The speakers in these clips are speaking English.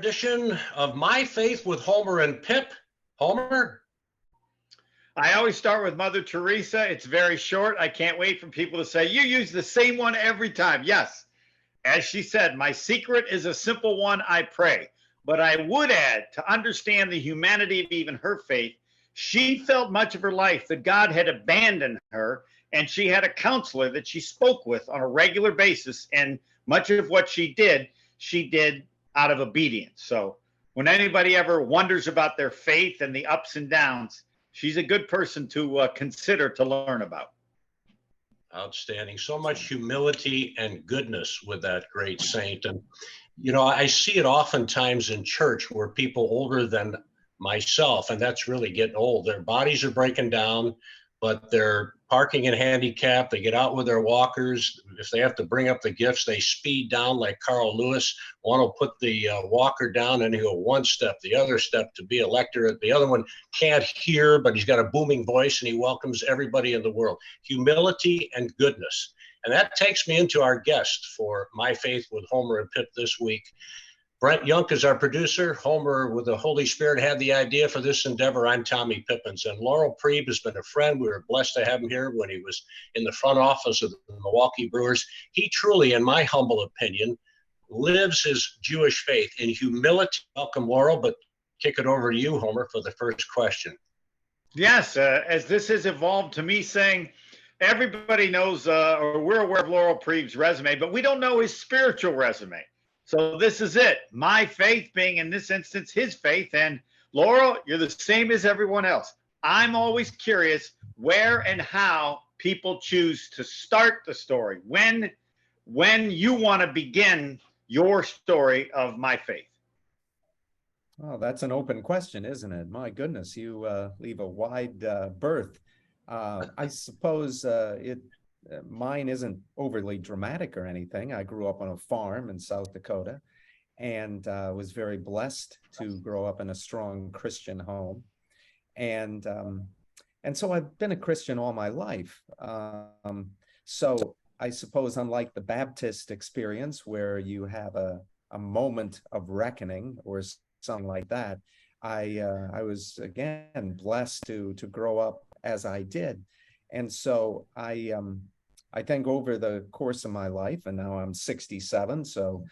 edition of My Faith with Homer and Pip. Homer? I always start with Mother Teresa. It's very short. I can't wait for people to say, you use the same one every time. Yes, as she said, my secret is a simple one, I pray. But I would add, to understand the humanity of even her faith, she felt much of her life that God had abandoned her, and she had a counselor that she spoke with on a regular basis, and much of what she did out of obedience. So when anybody ever wonders about their faith and the ups and downs, she's a good person to consider to learn about. Outstanding. So much humility and goodness with that great saint. And, you know, I see it oftentimes in church where people older than myself, and that's really getting old, their bodies are breaking down, but they're parking in handicap. They get out with their walkers. If they have to bring up the gifts, they speed down like Carl Lewis. One will put the walker down and he'll one step, the other step to be a lector. The other one can't hear, but he's got a booming voice and he welcomes everybody in the world. Humility and goodness. And that takes me into our guest for My Faith with Homer and Pip this week. Brent Yunk is our producer. Homer, with the Holy Spirit, had the idea for this endeavor. I'm Tommy Pippins. And Laurel Priebe has been a friend. We were blessed to have him here when he was in the front office of the Milwaukee Brewers. He truly, in my humble opinion, lives his Jewish faith in humility. Welcome, Laurel, but kick it over to you, Homer, for the first question. Yes, as this has evolved to me saying, everybody knows, or we're aware of Laurel Priebe's resume, but we don't know his spiritual resume. So this is it. My faith being, in this instance, his faith. And Laurel, you're the same as everyone else. I'm always curious where and how people choose to start the story. When you want to begin your story of my faith. Well, that's an open question, isn't it? My goodness, you leave a wide berth. I suppose mine isn't overly dramatic or anything. I grew up on a farm in South Dakota and was very blessed to grow up in a strong Christian home. And so I've been a Christian all my life. So I suppose, unlike the Baptist experience where you have a moment of reckoning or something like that, I was, again, blessed to grow up as I did. And so I think over the course of my life, and now I'm 67, so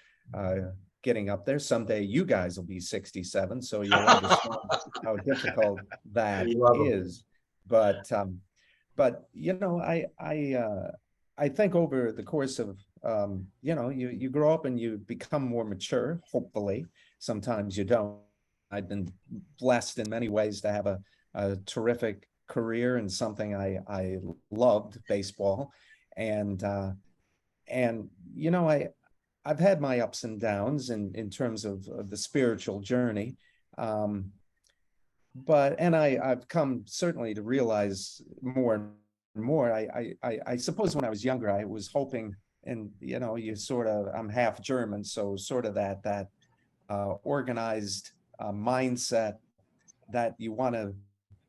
getting up there. Someday you guys will be 67, so you'll understand how difficult that is. But you know, I think over the course of you know, you grow up and you become more mature. Hopefully, sometimes you don't. I've been blessed in many ways to have a terrific career in something I loved, baseball. And you know, I've had my ups and downs in terms of the spiritual journey, but I've come certainly to realize more and more. I suppose when I was younger, I was hoping, and you know, I'm half German, so sort of that organized mindset that you want to.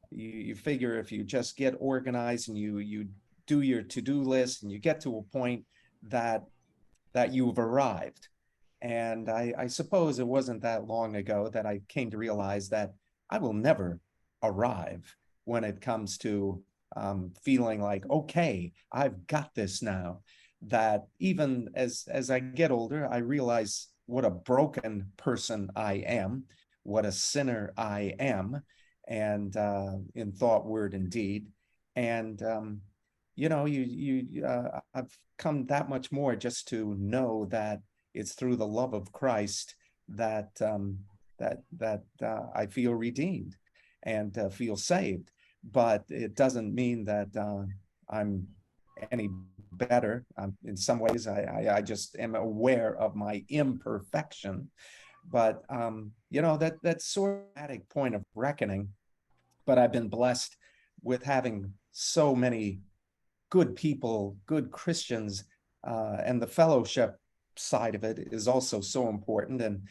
You figure if you just get organized and you do your to-do list and you get to a point that you've arrived. And I suppose it wasn't that long ago that I came to realize that I will never arrive when it comes to feeling like, okay, I've got this now. That even as I get older, I realize what a broken person I am, what a sinner I am, and in thought, word, and deed. And you know, I've come that much more just to know that it's through the love of Christ that I feel redeemed and feel saved. But it doesn't mean that I'm any better. In some ways, I just am aware of my imperfection. But you know, that sort of point of reckoning. But I've been blessed with having so many good people, good Christians, and the fellowship side of it is also so important. And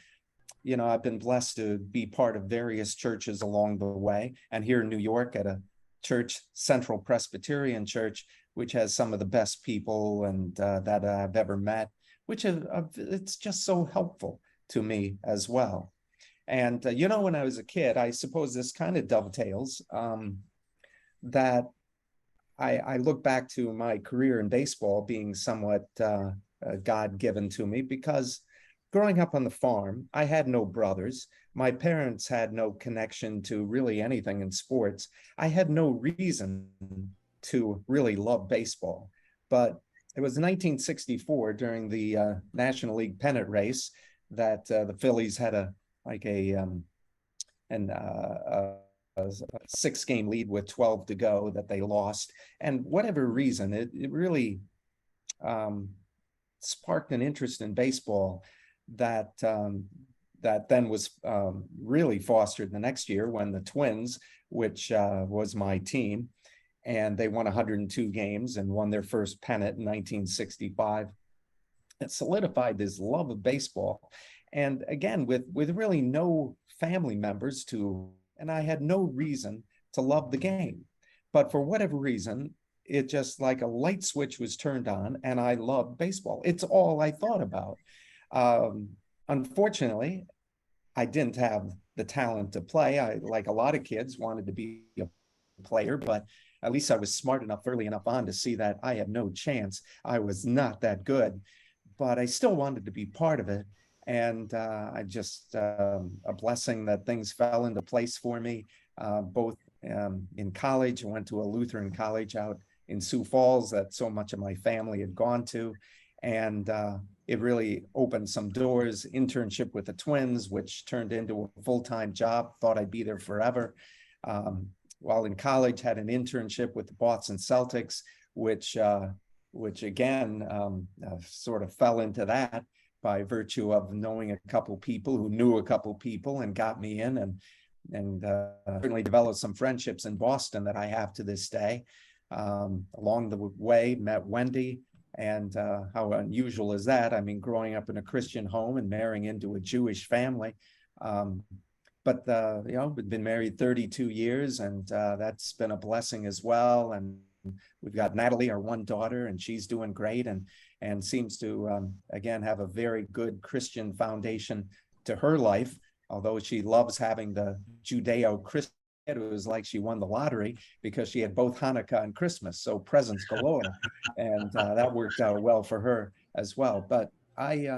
you know, I've been blessed to be part of various churches along the way, and here in New York at a church, Central Presbyterian Church, which has some of the best people and that I've ever met, which it's just so helpful to me as well. And, when I was a kid, I suppose this kind of dovetails, that I look back to my career in baseball being somewhat God-given to me, because growing up on the farm, I had no brothers. My parents had no connection to really anything in sports. I had no reason to really love baseball. But it was 1964 during the National League pennant race that the Phillies had a 6-game lead with 12 to go that they lost. And whatever reason, it really sparked an interest in baseball that then was really fostered the next year when the Twins, which was my team, and they won 102 games and won their first pennant in 1965. It solidified this love of baseball. And again, with really no family members and I had no reason to love the game. But for whatever reason, it just like a light switch was turned on and I loved baseball. It's all I thought about. Unfortunately, I didn't have the talent to play. I, like a lot of kids, wanted to be a player, but at least I was smart enough early enough on to see that I had no chance. I was not that good, but I still wanted to be part of it. And I just, a blessing that things fell into place for me, both in college. I went to a Lutheran college out in Sioux Falls that so much of my family had gone to. And it really opened some doors. Internship with the Twins, which turned into a full-time job. Thought I'd be there forever. While in college, had an internship with the Boston Celtics, which again sort of fell into that by virtue of knowing a couple people who knew a couple people and got me in, and certainly developed some friendships in Boston that I have to this day. Along the way, met Wendy, and how unusual is that? I mean, growing up in a Christian home and marrying into a Jewish family. But we've been married 32 years, and that's been a blessing as well. And we've got Natalie, our one daughter, and she's doing great, and seems to, again, have a very good Christian foundation to her life, although she loves having the Judeo-Christian. It was like she won the lottery because she had both Hanukkah and Christmas, so presents galore. And that worked out well for her as well. But I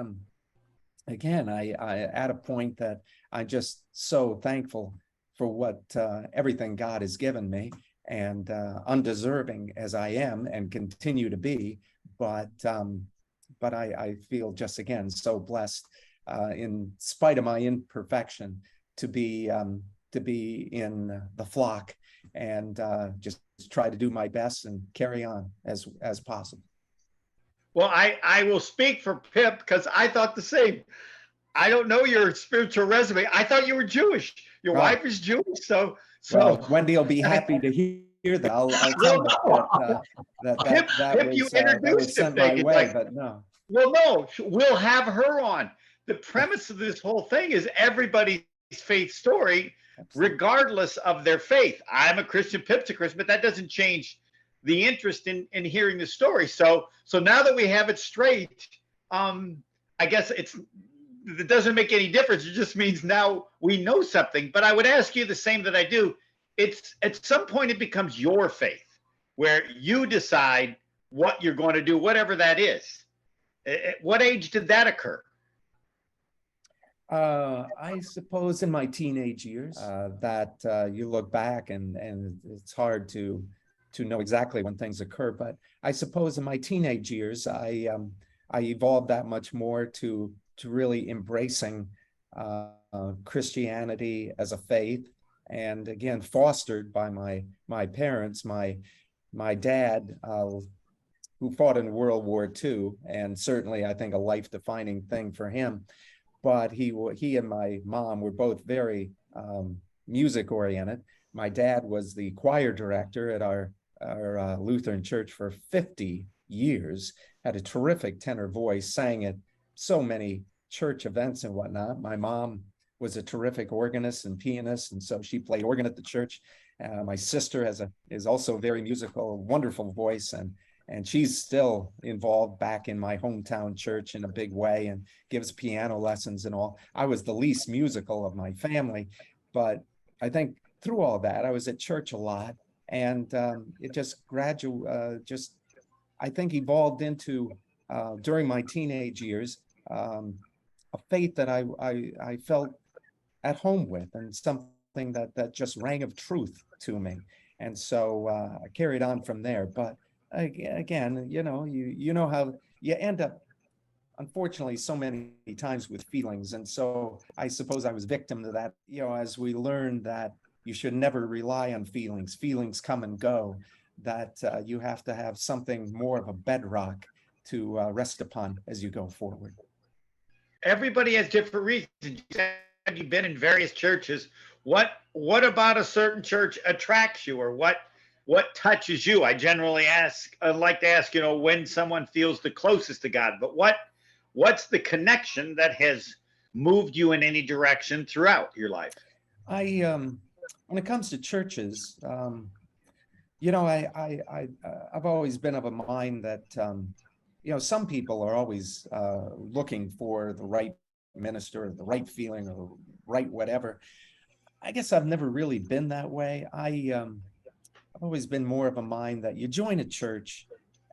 at a point that I'm just so thankful for what everything God has given me, and undeserving as I am and continue to be, but I feel just again so blessed, in spite of my imperfection, to be in the flock, and just try to do my best and carry on as possible. Well, I will speak for Pip, because I thought the same. I don't know your spiritual resume. I thought you were Jewish. Your wife is Jewish, so well, Wendy will be happy to hear that. I'll tell her that you was introduced sent my way, but no. Well, no, we'll have her on. The premise of this whole thing is everybody's faith story, regardless of their faith. I'm a Christian, Pip's a Christian, but that doesn't change the interest in hearing the story. So now that we have it straight, I guess it doesn't make any difference. It just means now we know something. But I would ask you the same that I do. It's at some point it becomes your faith, where you decide what you're going to do, whatever that is. At what age did that occur? I suppose in my teenage years, that you look back and it's hard to know exactly when things occur. But I suppose in my teenage years, I evolved that much more to really embracing Christianity as a faith, and again fostered by my parents. My dad, who fought in World War II, and certainly I think a life-defining thing for him. But he and my mom were both very music-oriented. My dad was the choir director at our Lutheran church for 50 years, had a terrific tenor voice, sang at so many church events and whatnot. My mom was a terrific organist and pianist, and so she played organ at the church. My sister is also very musical, wonderful voice, and she's still involved back in my hometown church in a big way and gives piano lessons and all. I was the least musical of my family, but I think through all that, I was at church a lot, and it just just I think evolved into during my teenage years a faith that I felt at home with, and something that just rang of truth to me. And so I carried on from there. But again, you know how you end up, unfortunately, so many times with feelings. And so I suppose I was victim to that, as we learned that you should never rely on feelings. Feelings come and go, that you have to have something more of a bedrock to rest upon as you go forward. Everybody has different reasons. You said you've been in various churches. What about a certain church attracts you, or what touches you? I generally like to ask, when someone feels the closest to God, but what's the connection that has moved you in any direction throughout your life? When it comes to churches, I've always been of a mind that some people are always looking for the right minister, or the right feeling, or right whatever. I guess I've never really been that way. I've always been more of a mind that you join a church,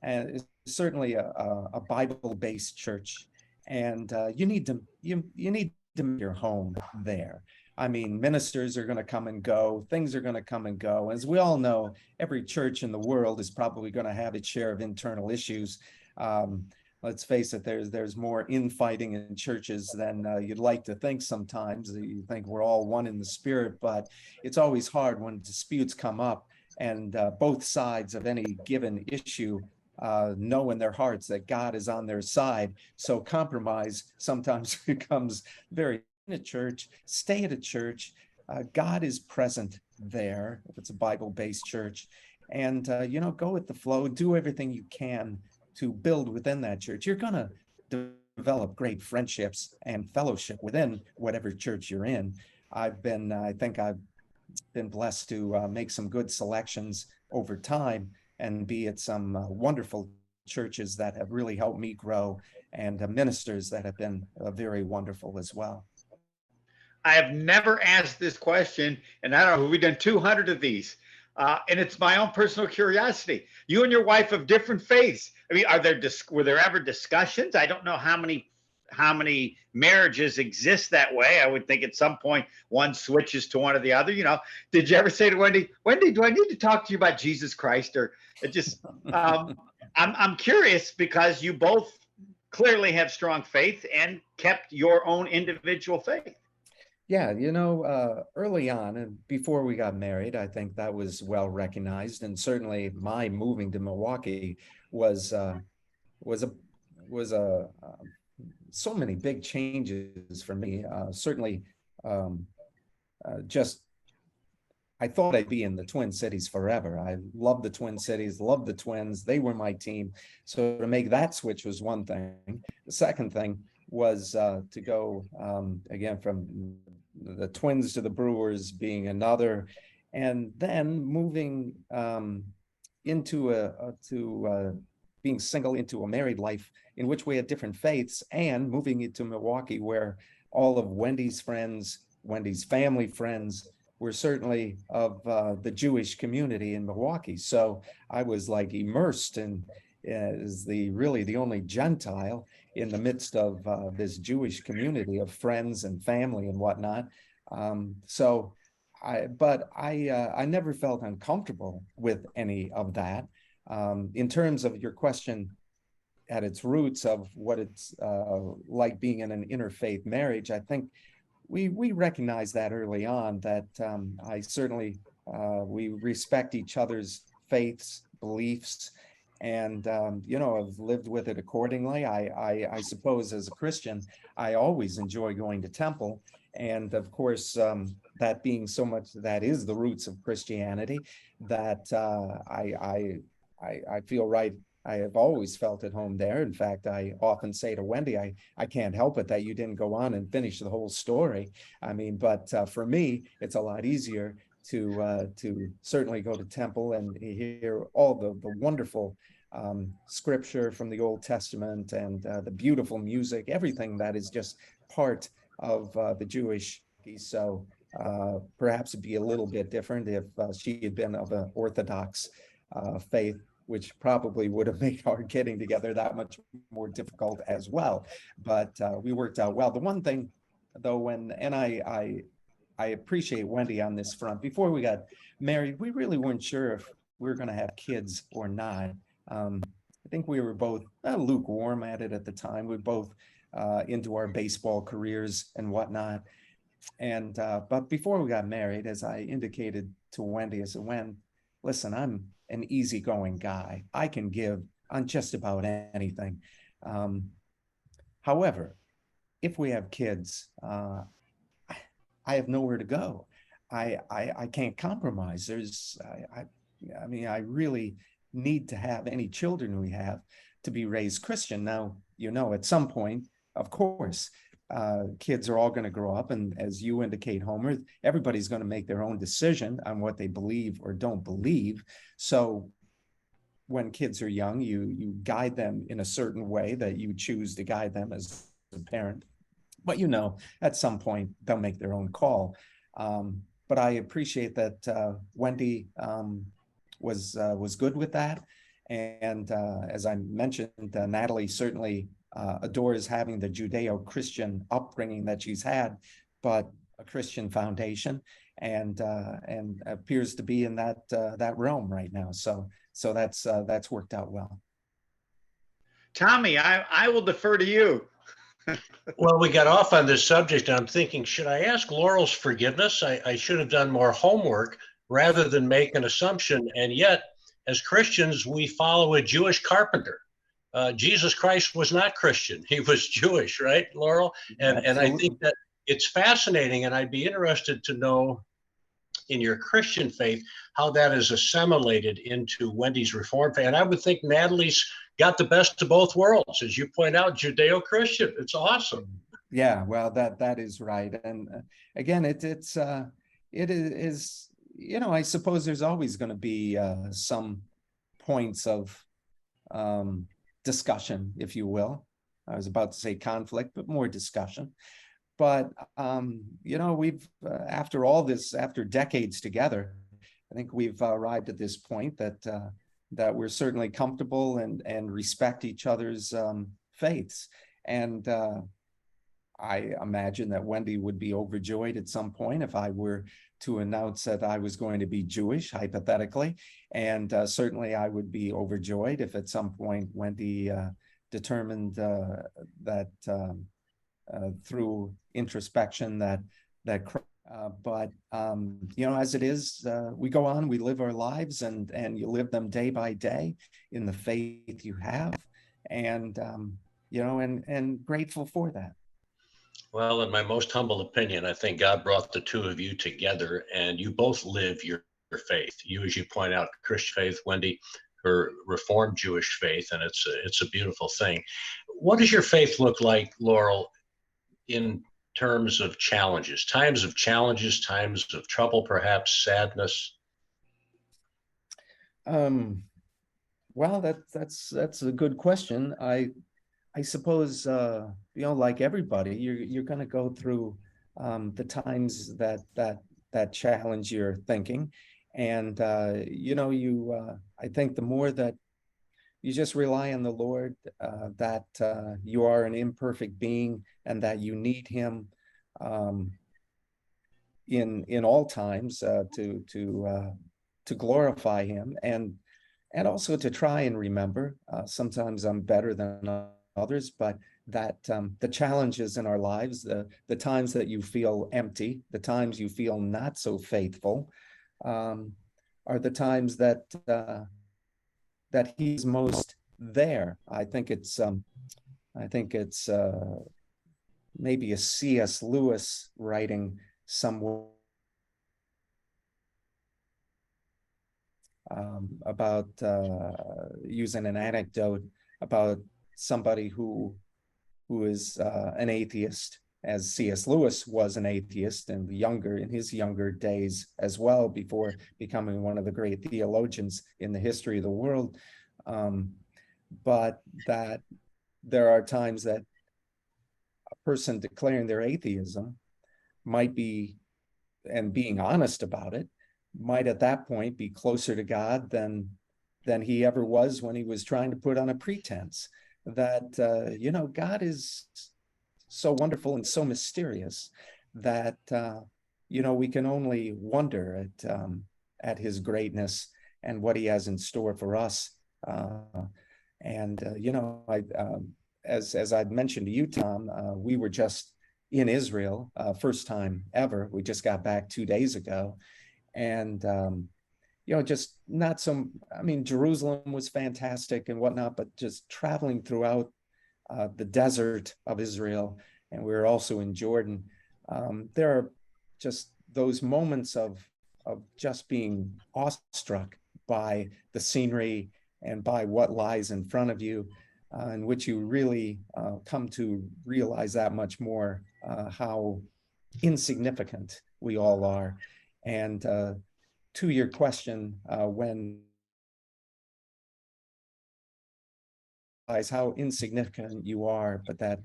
and certainly a Bible-based church, and you need to make your home there. I mean, ministers are going to come and go. Things are going to come and go. As we all know, every church in the world is probably going to have its share of internal issues. Let's face it, there's more infighting in churches than you'd like to think sometimes. You think we're all one in the spirit, but it's always hard when disputes come up and both sides of any given issue know in their hearts that God is on their side. So compromise sometimes becomes very in a church. Stay at a church. God is present there if it's a Bible-based church, and go with the flow. Do everything you can to build within that church. You're going to develop great friendships and fellowship within whatever church you're in. I think I've been blessed to make some good selections over time and be at some wonderful churches that have really helped me grow, and ministers that have been very wonderful as well. I have never asked this question, and I don't know, we've done 200 of these. And it's my own personal curiosity. You and your wife have different faiths. I mean, were there ever discussions? I don't know how many marriages exist that way. I would think at some point one switches to one or the other. Did you ever say to Wendy, do I need to talk to you about Jesus Christ? Or it just, I'm curious, because you both clearly have strong faith and kept your own individual faith. Yeah, early on and before we got married, I think that was well recognized, and certainly my moving to Milwaukee was so many big changes for me. Certainly, just I thought I'd be in the Twin Cities forever. I love the Twin Cities, love the Twins. They were my team. So to make that switch was one thing. The second thing was to go again from the Twins to the Brewers being another, and then moving into being single into a married life in which we had different faiths, and moving into Milwaukee where all of Wendy's friends, Wendy's family friends, were certainly of the Jewish community in Milwaukee. So I was like immersed in as the only Gentile in the midst of this Jewish community of friends and family and whatnot. I never felt uncomfortable with any of that. In terms of your question at its roots of what it's like being in an interfaith marriage, I think we recognize that early on, that I certainly, we respect each other's faiths, beliefs, and I've lived with it accordingly. I suppose as a Christian, I always enjoy going to temple, and of course, that being so much, that is the roots of Christianity, that I feel right. I have always felt at home there. In fact, I often say to Wendy, I can't help it that you didn't go on and finish the whole story. I mean, but for me, it's a lot easier to certainly go to temple and hear all the wonderful scripture from the Old Testament and the beautiful music, everything that is just part of the Jewish. So perhaps it'd be a little bit different if she had been of an Orthodox faith, which probably would have made our getting together that much more difficult as well. But we worked out well. The one thing, though, I appreciate Wendy on this front. Before we got married, we really weren't sure if we were going to have kids or not. I think we were both lukewarm at it at the time. We were both into our baseball careers and whatnot. And but before we got married, as I indicated to Wendy, I said, "Wen, listen, I'm an easygoing guy. I can give on just about anything. However, if we have kids, I have nowhere to go. I can't compromise. I mean, I really need to have any children we have to be raised Christian. Now, at some point, of course, kids are all going to grow up, and as you indicate, Homer, everybody's going to make their own decision on what they believe or don't believe. So when kids are young, you guide them in a certain way that you choose to guide them as a parent. But at some point they'll make their own call. But I appreciate that Wendy was good with that. And as I mentioned, Natalie certainly adores having the Judeo-Christian upbringing that she's had, but a Christian foundation, and appears to be in that realm right now. So that's worked out well. Tommy, I will defer to you. Well, we got off on this subject. I'm thinking, should I ask Laurel's forgiveness? I should have done more homework rather than make an assumption. And yet, as Christians, we follow a Jewish carpenter. Jesus Christ was not Christian. He was Jewish, right, Laurel? And I think that it's fascinating, and I'd be interested to know in your Christian faith how that is assimilated into Wendy's Reformed faith. And I would think Natalie's got the best of both worlds, as you point out, Judeo-Christian. It's awesome. Yeah, well, that is right. And again, it is, I suppose there's always going to be some points of discussion, if you will. I was about to say conflict, but more discussion. But, we've, after all this, after decades together, I think we've arrived at this point that we're certainly comfortable and respect each other's faiths. And I imagine that Wendy would be overjoyed at some point if I were to announce that I was going to be Jewish, hypothetically. And certainly I would be overjoyed if at some point Wendy determined that through introspection but as it is, we go on, we live our lives, and you live them day by day in the faith you have, and and grateful for that. Well, in my most humble opinion, I think God brought the two of you together, and you both live your faith. You, as you point out, Christian faith, Wendy, her Reformed Jewish faith, and it's a beautiful thing. What does your faith look like, Laurel, in terms of challenges, times of trouble, perhaps sadness? Well, that's a good question. I suppose like everybody, you're going to go through the times that challenge your thinking, and I think the more that you just rely on the Lord, that you are an imperfect being and that you need Him in all times to glorify Him, and also to try and remember. Sometimes I'm better than others, but that the challenges in our lives, the times that you feel empty, the times you feel not so faithful, are the times that He's most there. I think it's maybe a C.S. Lewis writing somewhere about using an anecdote about somebody who is an atheist, as C.S. Lewis was an atheist in his younger days as well, before becoming one of the great theologians in the history of the world. but that there are times that a person declaring their atheism might be, and being honest about it, might at that point be closer to God than he ever was when he was trying to put on a pretense. That God is so wonderful and so mysterious that we can only wonder at his greatness and what he has in store for us. As I'd mentioned to you, Tom, we were just in Israel, first time ever. We just got back 2 days ago, and just not some. I mean, Jerusalem was fantastic and whatnot, but just traveling throughout the desert of Israel, and we were also in Jordan. There are just those moments of just being awestruck by the scenery and by what lies in front of you, in which you really come to realize that much more how insignificant we all are. And to your question, when how insignificant you are, but that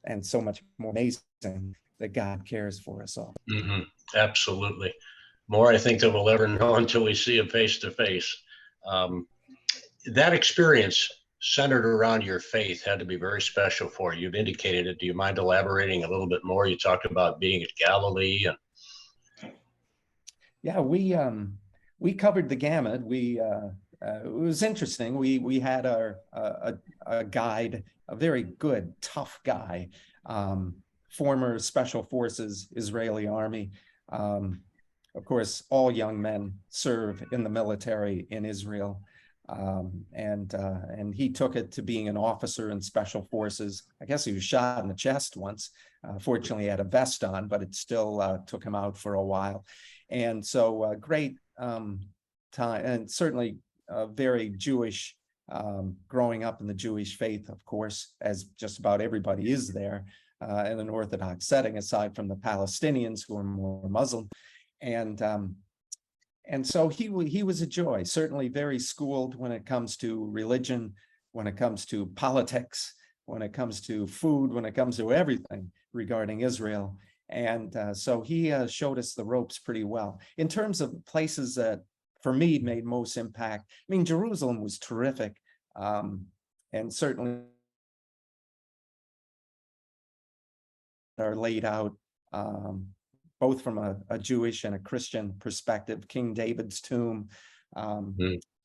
and so much more amazing that God cares for us all. Mm-hmm. Absolutely. More, I think, than we'll ever know until we see him face to face. That experience centered around your faith had to be very special for you. You've indicated it. Do you mind elaborating a little bit more? You talked about being at Galilee and yeah, we covered the gamut. It was interesting. We had a guide, a very good, tough guy, former Special Forces Israeli Army. Of course, all young men serve in the military in Israel. And he took it to being an officer in Special Forces. I guess he was shot in the chest once. Fortunately, he had a vest on, but it still took him out for a while. And so great time, and certainly very Jewish, growing up in the Jewish faith, of course, as just about everybody is there in an Orthodox setting, aside from the Palestinians who are more Muslim. And so he was a joy, certainly very schooled when it comes to religion, when it comes to politics, when it comes to food, when it comes to everything regarding Israel. And so he showed us the ropes pretty well. In terms of places that, for me, made most impact, I mean, Jerusalem was terrific. And certainly are laid out both from a Jewish and a Christian perspective. King David's tomb,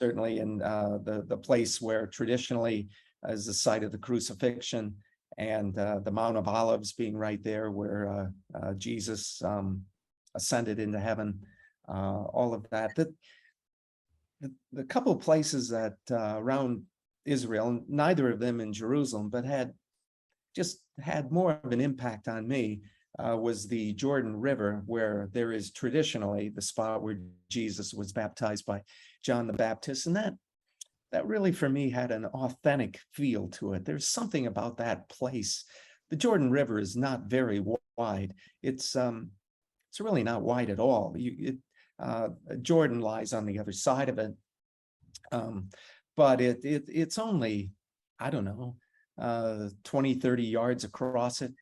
certainly in the place where traditionally is the site of the crucifixion, and the Mount of Olives being right there where Jesus ascended into heaven, all of that. The couple of places that around Israel, neither of them in Jerusalem, but had more of an impact on me, was the Jordan River, where there is traditionally the spot where Jesus was baptized by John the Baptist. And that really, for me, had an authentic feel to it. There's something about that place. The Jordan River is not very wide. It's really not wide at all. Jordan lies on the other side of it. But it's only, I don't know, 20, 30 yards across it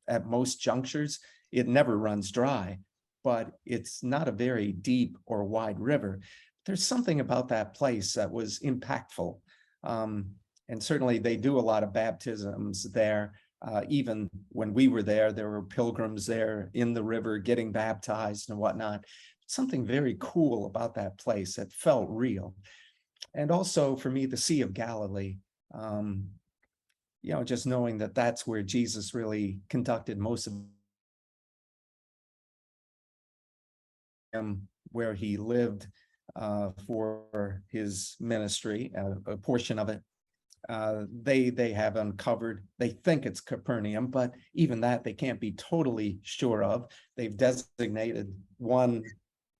at most junctures. It never runs dry, but it's not a very deep or wide river. There's something about that place that was impactful. And certainly they do a lot of baptisms there. Even when we were there were pilgrims there in the river getting baptized and whatnot. Something very cool about that place that felt real. And also for me, the Sea of Galilee, just knowing that that's where Jesus really conducted most of him, where he lived for his ministry, a portion of it. They have uncovered, they think it's Capernaum, but even that they can't be totally sure of. They've designated one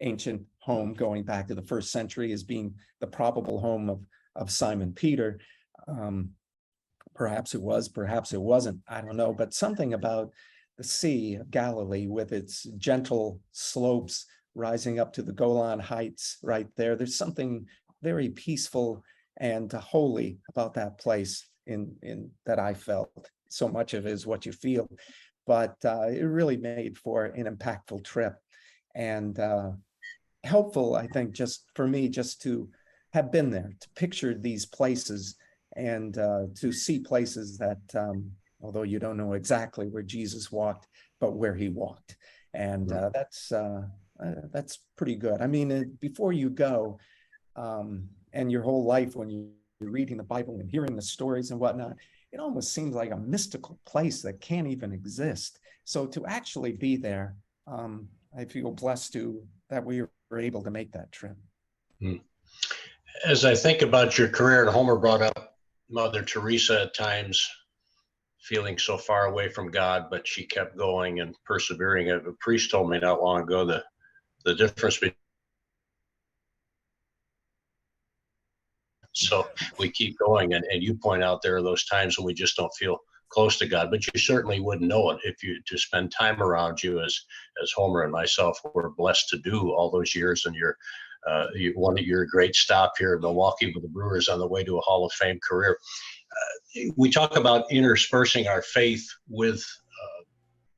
ancient home going back to the 1st century as being the probable home of Simon Peter. Perhaps it was, perhaps it wasn't, I don't know, but something about the Sea of Galilee with its gentle slopes rising up to the Golan Heights right there. There's something very peaceful and holy about that place in that I felt. So much of it is what you feel, but it really made for an impactful trip, and helpful, I think, just for me, just to have been there, to picture these places, and to see places that, although you don't know exactly where Jesus walked, but where he walked. And that's pretty good. I mean, before you go, and your whole life, when you're reading the Bible and hearing the stories and whatnot, it almost seems like a mystical place that can't even exist. So to actually be there, I feel blessed that we were able to make that trip. As I think about your career, and Homer brought up Mother Teresa at times feeling so far away from God, but she kept going and persevering. A priest told me not long ago the difference between, so we keep going, and you point out there are those times when we just don't feel close to God, but you certainly wouldn't know it if you to spend time around you, as Homer and myself were blessed to do all those years. And one of your great stop here in Milwaukee with the Brewers on the way to a Hall of Fame career. We talk about interspersing our faith with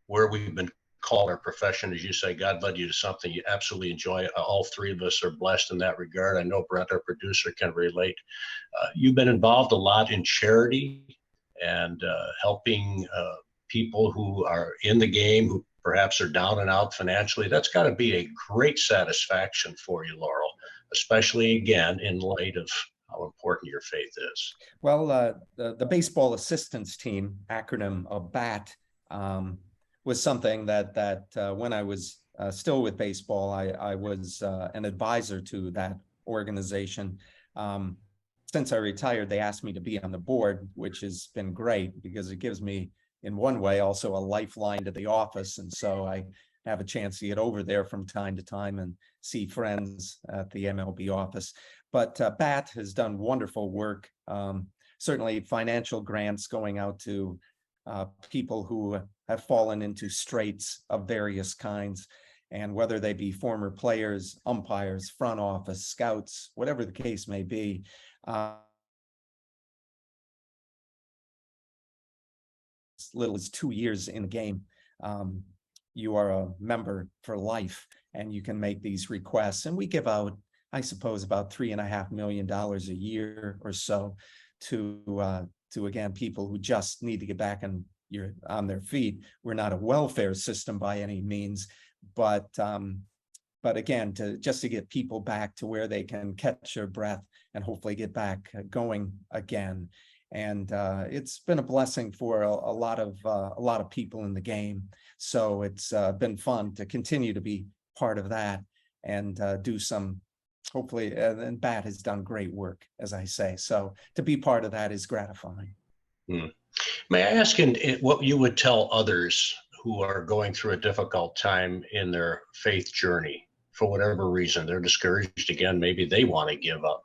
where we've been called, our profession. As you say, God led you to something you absolutely enjoy. All three of us are blessed in that regard. I know Brent, our producer, can relate. You've been involved a lot in charity and helping people who are in the game, who perhaps are down and out financially. That's got to be a great satisfaction for you, Laurel, especially, again, in light of how important your faith is. Well, the baseball assistance team, acronym of BAT, was something that when I was still with baseball, I was an advisor to that organization. Since I retired, they asked me to be on the board, which has been great because it gives me, in one way, also a lifeline to the office. And so I have a chance to get over there from time to time and see friends at the MLB office. But BAT has done wonderful work, certainly financial grants going out to people who have fallen into straits of various kinds, and whether they be former players, umpires, front office, scouts, whatever the case may be. As little as 2 years in the game, you are a member for life, and you can make these requests. And we give out, I suppose, about $3.5 million a year or so to again, people who just need to get back on their feet. We're not a welfare system by any means, but again, just to get people back to where they can catch their breath and hopefully get back going again. And it's been a blessing for a lot of people in the game. So it's been fun to continue to be part of that and do some, hopefully, and BAT has done great work, as I say. So to be part of that is gratifying. May I ask what you would tell others who are going through a difficult time in their faith journey for whatever reason? They're discouraged again. Maybe they want to give up.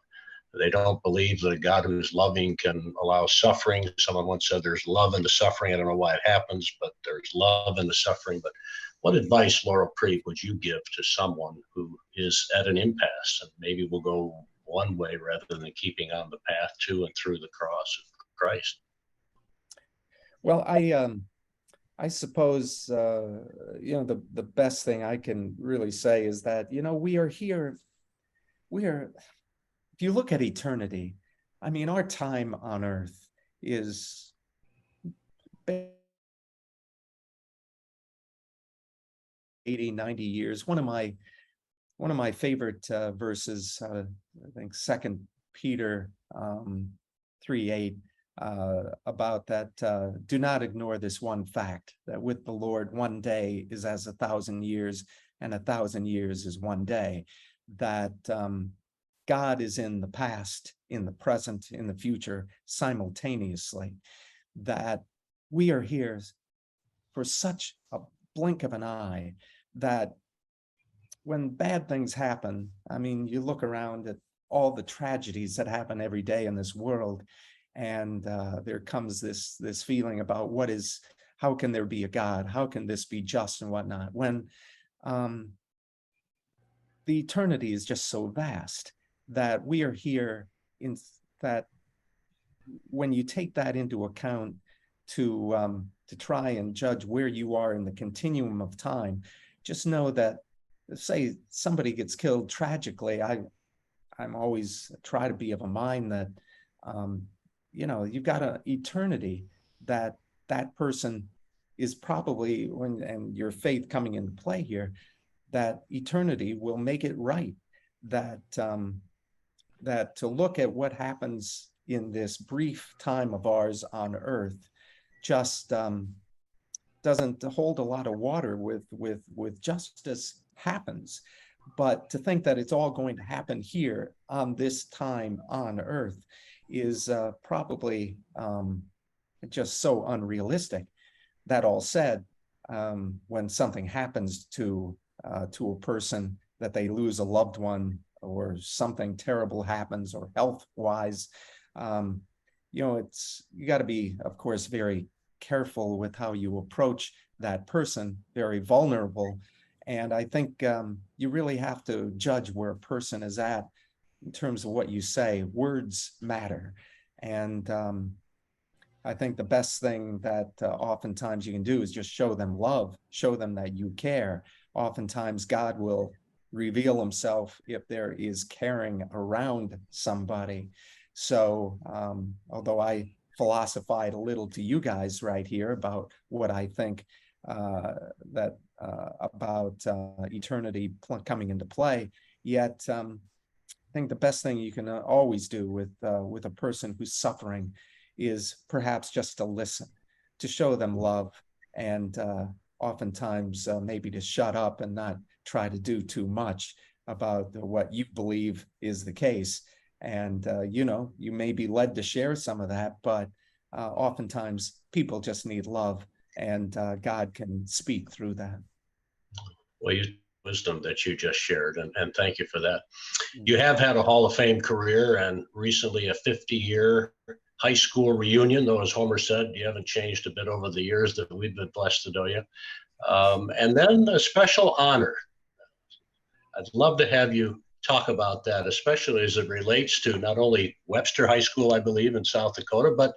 They don't believe that a God who's loving can allow suffering. Someone once said there's love in the suffering. I don't know why it happens, but there's love in the suffering. But what advice, Laurel Priebe, would you give to someone who is at an impasse and maybe will go one way rather than keeping on the path to and through the cross of Christ? Well, I suppose, the best thing I can really say is that, we are here. If you look at eternity, I mean, our time on earth is 80, 90 years. One of my favorite verses, I think 2 Peter 3:8, about that, do not ignore this one fact, that with the Lord 1 day is as 1,000 years, and 1,000 years is 1 day. That God is in the past, in the present, in the future, simultaneously. That we are here for such a blink of an eye, that when bad things happen, I mean, you look around at all the tragedies that happen every day in this world, and there comes this feeling about how can there be a God? How can this be just and whatnot? When the eternity is just so vast that we are here that when you take that into account to try and judge where you are in the continuum of time, just know that, say somebody gets killed tragically, I'm always try to be of a mind that you've got an eternity that person is probably, and your faith coming into play here, that eternity will make it right. That that to look at what happens in this brief time of ours on earth just doesn't hold a lot of water with justice happens. But to think that it's all going to happen here on this time on earth is probably just so unrealistic. That all said, when something happens to a person, that they lose a loved one or something terrible happens, or health-wise, it's, you got to be, of course, very careful with how you approach that person, very vulnerable. And I think you really have to judge where a person is at in terms of what you say. Words matter. And I think the best thing that oftentimes you can do is just show them love, show them that you care. Oftentimes God will reveal himself if there is caring around somebody. So although I philosophized a little to you guys right here about what I think about eternity coming into play, yet I think the best thing you can always do with a person who's suffering is perhaps just to listen, to show them love, and oftentimes maybe to shut up and not try to do too much about what you believe is the case. And you may be led to share some of that, but oftentimes people just need love, and God can speak through that. Well, you wisdom that you just shared, and thank you for that. You have had a Hall of Fame career, and recently a 50-year high school reunion, though, as Homer said, you haven't changed a bit over the years that we've been blessed to know you. And then a special honor. I'd love to have you talk about that, especially as it relates to not only Webster High School, I believe, in South Dakota, but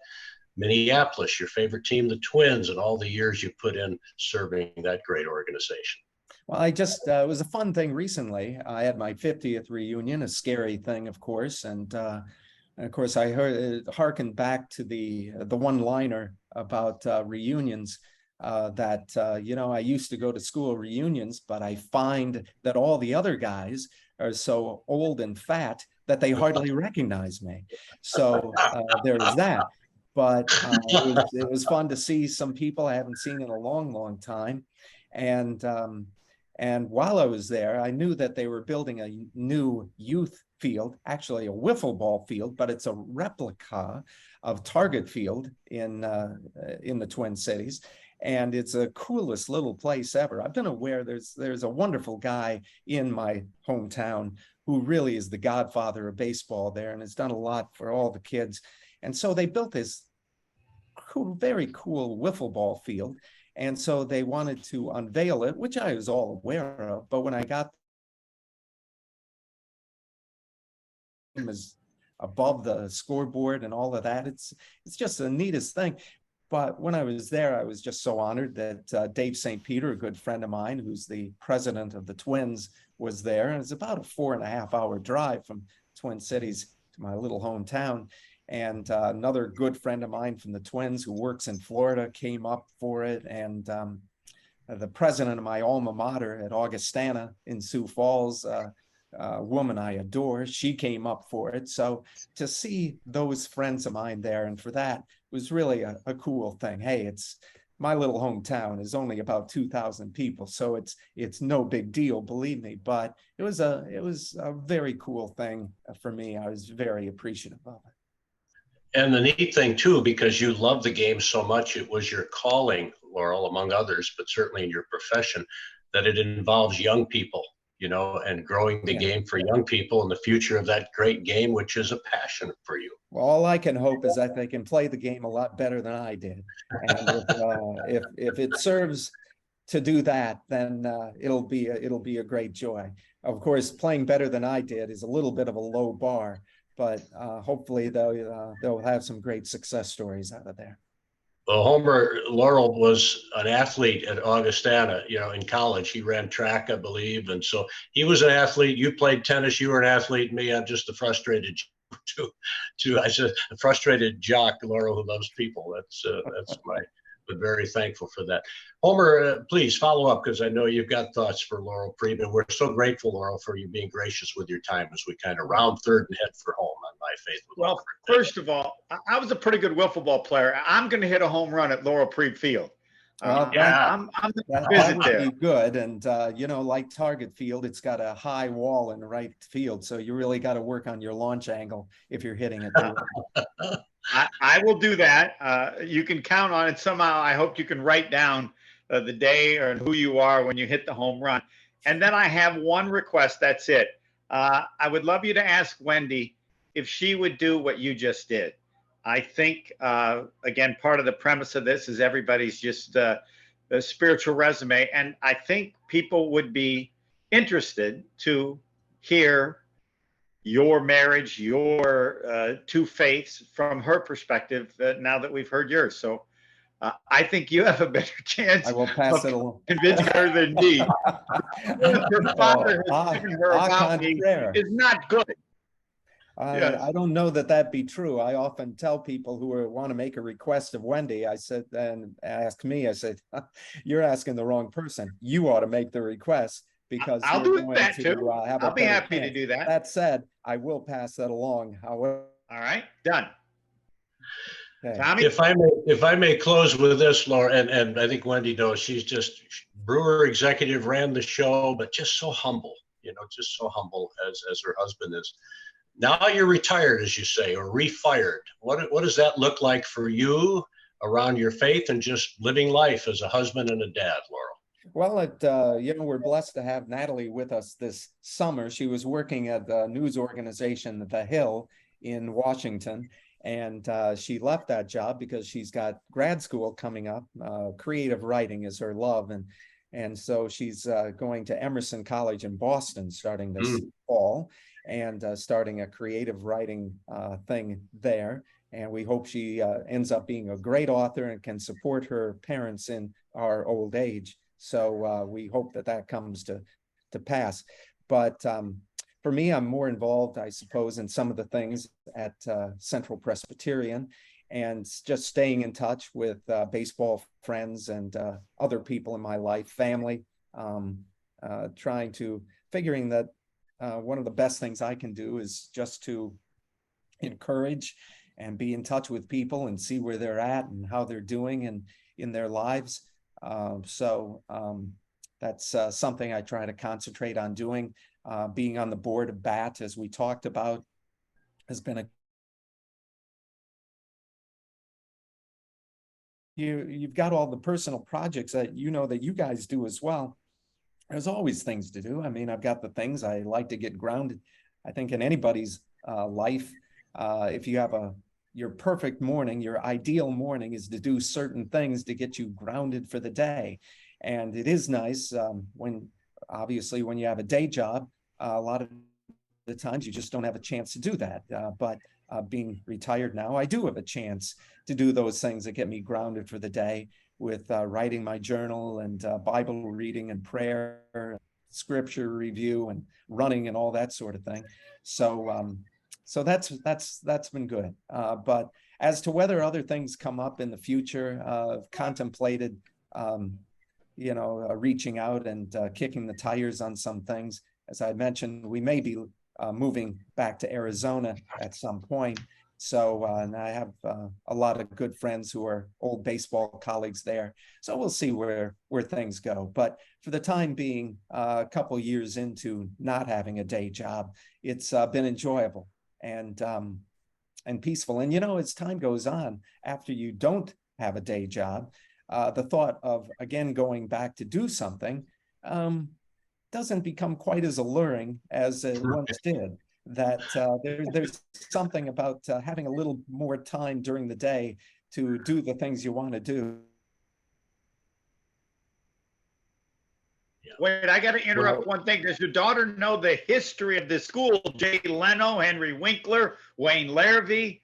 Minneapolis, your favorite team, the Twins, and all the years you put in serving that great organization. Well, it was a fun thing recently. I had my 50th reunion, a scary thing, of course. And of course, I harkened back to the one-liner about reunions, that, I used to go to school reunions, but I find that all the other guys are so old and fat that they hardly recognize me. So there was that. But it was fun to see some people I haven't seen in a long, long time. And while I was there, I knew that they were building a new youth field, actually a wiffle ball field, but it's a replica of Target Field in the Twin Cities. And it's the coolest little place ever. I've been aware there's a wonderful guy in my hometown who really is the godfather of baseball there, and has done a lot for all the kids. And so they built this very cool wiffle ball field. And so they wanted to unveil it, which I was all aware of. But when I got was above the scoreboard and all of that, it's just the neatest thing. But when I was there, I was just so honored that Dave St. Peter, a good friend of mine, who's the president of the Twins, was there. And it's about a 4.5-hour drive from Twin Cities to my little hometown. And another good friend of mine from the Twins who works in Florida came up for it. And the president of my alma mater at Augustana in Sioux Falls, a woman I adore, she came up for it. So to see those friends of mine there, and for that, was really a cool thing. Hey, it's my little hometown is only about 2,000 people, so it's no big deal, believe me. But it was a very cool thing for me. I was very appreciative of it. And the neat thing too, because you love the game so much, it was your calling, Laurel, among others, but certainly in your profession, that it involves young people, and growing the game for young people and the future of that great game, which is a passion for you. Well, all I can hope is that they can play the game a lot better than I did. And if it serves to do that, then it'll be a great joy. Of course, playing better than I did is a little bit of a low bar, but hopefully they'll have some great success stories out of there. Well, Laurel was an athlete at Augustana, in college. He ran track, I believe. And so he was an athlete. You played tennis. You were an athlete. Me, I'm just a frustrated, I said, a frustrated jock, Laurel, who loves people. That's but very thankful for that. Homer, please follow up, because I know you've got thoughts for Laurel Priebe, and we're so grateful, Laurel, for you being gracious with your time as we kind of round third and head for home on My Faith with Well, first of all, I was a pretty good wiffle ball player. I'm going to hit a home run at Laurel Priebe Field. Well, I'm going to visit there. Be good, and like Target Field, it's got a high wall in the right field, so you really got to work on your launch angle if you're hitting it. I will do that. You can count on it. Somehow, I hope you can write down the day or who you are when you hit the home run. And then I have one request. That's it. I would love you to ask Wendy if she would do what you just did. I think, again, part of the premise of this is everybody's just a spiritual resume. And I think people would be interested to hear your marriage, your two faiths from her perspective now that we've heard yours. So I think you have a better chance I will pass it along. Convincing her than me. Her father has given her about me is not good. I don't know that be true. I often tell people who want to make a request of Wendy, I said, and ask me, I said, you're asking the wrong person. You ought to make the request, because I'll do that too. I'll be happy to do that. That said, I will pass that along. However, all right, done. Okay. Tommy? If I may close with this, Laura, and I think Wendy knows, she's just Brewer executive, ran the show, but just so humble, just so humble as her husband is. Now you're retired, as you say, or refired. What does that look like for you around your faith and just living life as a husband and a dad, Laurel? Well, we're blessed to have Natalie with us this summer. She was working at the news organization, The Hill in Washington, and she left that job because she's got grad school coming up. Creative writing is her love, and so she's going to Emerson College in Boston starting this fall, and starting a creative writing thing there. And we hope she ends up being a great author and can support her parents in our old age. So we hope that comes to pass. But for me, I'm more involved, I suppose, in some of the things at Central Presbyterian, and just staying in touch with baseball friends and other people in my life, family, figuring that one of the best things I can do is just to encourage and be in touch with people and see where they're at and how they're doing in their lives. So that's something I try to concentrate on doing. Being on the board of BAT, as we talked about, has been you've got all the personal projects that that you guys do as well. There's always things to do. I mean, I've got the things I like to get grounded. I think in anybody's life, if you have your perfect morning, your ideal morning is to do certain things to get you grounded for the day. And it is nice when you have a day job, a lot of the times you just don't have a chance to do that. But being retired now, I do have a chance to do those things that get me grounded for the day, with writing my journal and Bible reading and prayer, scripture review and running and all that sort of thing. So that's been good. But as to whether other things come up in the future, I've contemplated, reaching out and kicking the tires on some things. As I mentioned, we may be moving back to Arizona at some point. So and I have a lot of good friends who are old baseball colleagues there. So we'll see where things go. But for the time being, a couple years into not having a day job, it's been enjoyable and peaceful. And as time goes on, after you don't have a day job, the thought of again going back to do something doesn't become quite as alluring as it once did. That there's something about having a little more time during the day to do the things you want to do. Wait, I got to interrupt one thing. Does your daughter know the history of this school? Jay Leno, Henry Winkler, Wayne Larrivee,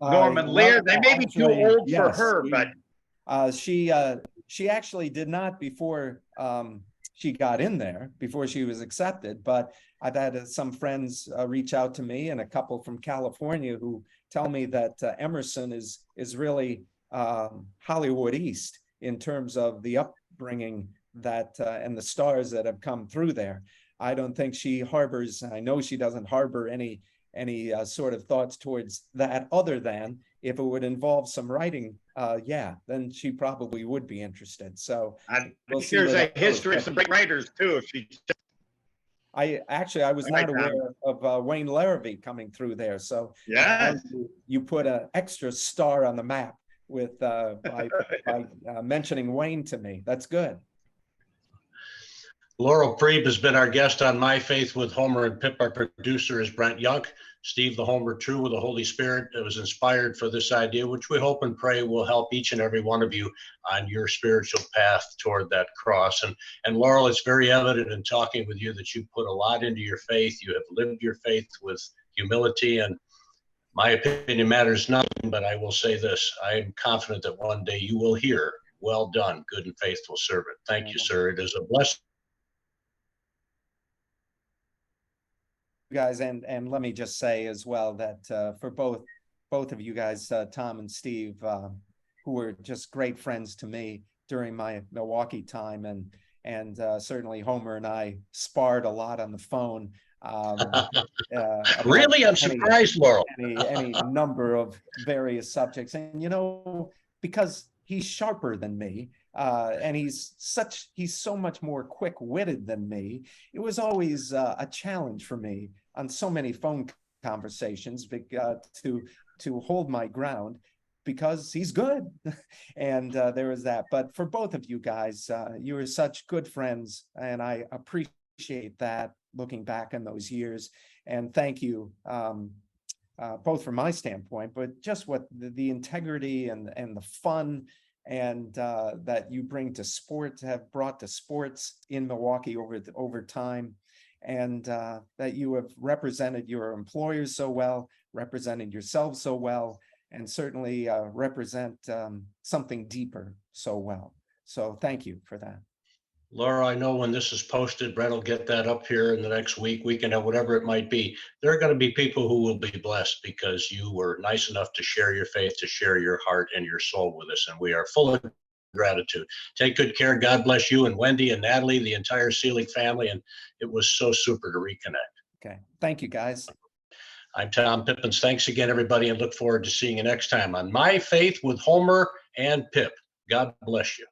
Norman Lear. They may be too old for her, but she actually did not before she got in there, before she was accepted. But I've had some friends reach out to me, and a couple from California, who tell me that Emerson is really Hollywood East in terms of the upbringing that and the stars that have come through there. I don't think she harbors, I know she doesn't harbor any sort of thoughts towards that, other than if it would involve some writing, then she probably would be interested. So we'll see. There's a history of some great writers too. If she, I was not aware of Wayne Larrivee coming through there. So yeah, you put an extra star on the map with by mentioning Wayne to me. That's good. Laurel Priebe has been our guest on My Faith with Homer and Pip. Our producer is Brent Young. Steve the Homer True with the Holy Spirit was inspired for this idea, which we hope and pray will help each and every one of you on your spiritual path toward that cross. And Laurel, it's very evident in talking with you that you put a lot into your faith. You have lived your faith with humility, and my opinion matters nothing, but I will say this. I am confident that one day you will hear, "Well done, good and faithful servant." Thank you, sir. It is a blessing. Guys, and let me just say as well that for both of you guys, Tom and Steve, who were just great friends to me during my Milwaukee time, and certainly Homer and I sparred a lot on the phone. Really, I'm surprised, Laurel. Any number of various subjects, and because he's sharper than me, and he's so much more quick-witted than me. It was always a challenge for me on so many phone conversations to hold my ground, because he's good. And there was that. But for both of you guys, you were such good friends, and I appreciate that looking back on those years. And thank you, both from my standpoint, but just what the integrity and the fun and that you bring to sports, have brought to sports in Milwaukee over time. And that you have represented your employers so well, represented yourselves so well, and certainly represent something deeper so well. So thank you for that. Laura, I know when this is posted, Brett will get that up here in the next week, whatever it might be. There are going to be people who will be blessed because you were nice enough to share your faith, to share your heart and your soul with us. And we are full of gratitude. Take good care. God bless you and Wendy and Natalie, the entire Seelig family. And it was so super to reconnect. Okay. Thank you, guys. I'm Tom Pippins. Thanks again, everybody, and look forward to seeing you next time on My Faith with Homer and Pip. God bless you.